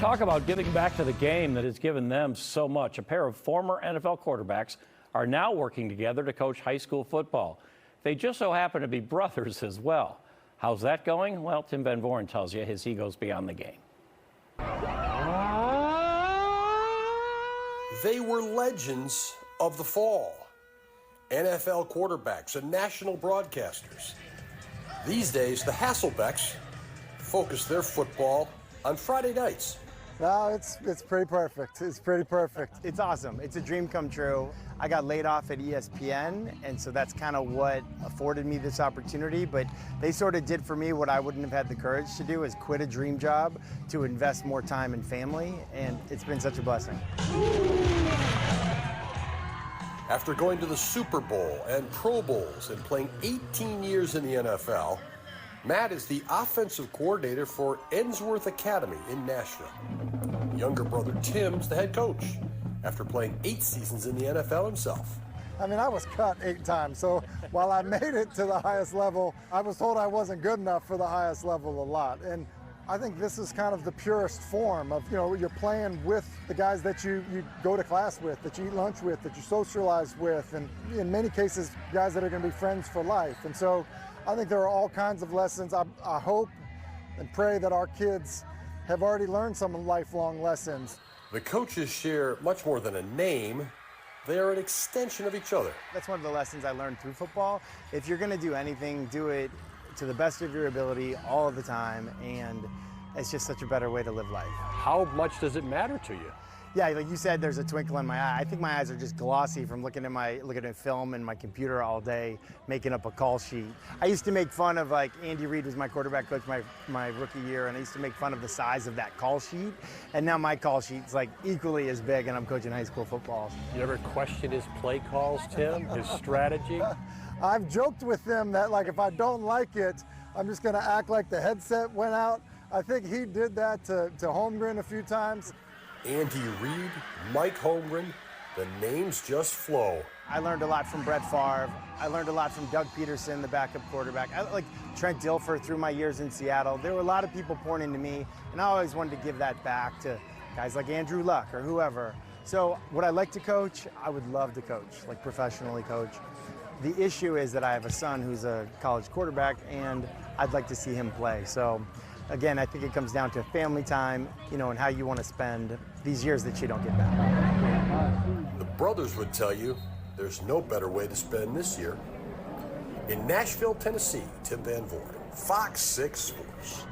Talk about giving back to the game that has given them so much. A pair of former NFL quarterbacks are now working together to coach high school football. They just so happen to be brothers as well. How's that going? Well, Tim Van Voren tells you as he goes beyond the game. They were legends of the fall. NFL quarterbacks and national broadcasters. These days, the Hasselbecks focus their football on Friday nights. No, it's pretty perfect. It's pretty perfect. It's awesome. It's a dream come true. I got laid off at ESPN, and so that's kind of what afforded me this opportunity. But they sort of did for me what I wouldn't have had the courage to do, is quit a dream job to invest more time in family, and it's been such a blessing. After going to the Super Bowl and Pro Bowls and playing 18 years in the NFL, Matt is the offensive coordinator for Ensworth Academy in Nashville. Younger brother Tim's the head coach after playing 8 seasons in the NFL himself. I mean, I was cut 8 times, so while I made it to the highest level, I was told I wasn't good enough for the highest level a lot. And I think this is kind of the purest form of, you're playing with the guys that you go to class with, that you eat lunch with, that you socialize with, and in many cases, guys that are going to be friends for life. And so I think there are all kinds of lessons. I hope and pray that our kids have already learned some lifelong lessons. The coaches share much more than a name. They are an extension of each other. That's one of the lessons I learned through football. If you're going to do anything, do it to the best of your ability all of the time, and it's just such a better way to live life. How much does it matter to you? Yeah, like you said, there's a twinkle in my eye. I think my eyes are just glossy from looking at film and my computer all day, making up a call sheet. I used to make fun of, like, Andy Reid was my quarterback coach my rookie year, and I used to make fun of the size of that call sheet. And now my call sheet's like equally as big, and I'm coaching high school football. You ever question his play calls, Tim, his strategy? I've joked with them that, like, if I don't like it, I'm just going to act like the headset went out. I think he did that to Holmgren a few times. Andy Reid, Mike Holmgren, the names just flow. I learned a lot from Brett Favre. I learned a lot from Doug Peterson, the backup quarterback. I like Trent Dilfer through my years in Seattle. There were a lot of people pouring into me, and I always wanted to give that back to guys like Andrew Luck or whoever. So would I like to coach? I would love to coach, like professionally coach. The issue is that I have a son who's a college quarterback, and I'd like to see him play. So again, I think it comes down to family time, and how you want to spend these years that you don't get back. The brothers would tell you there's no better way to spend this year. In Nashville, Tennessee, Tim Van Voren, FOX 6 Sports.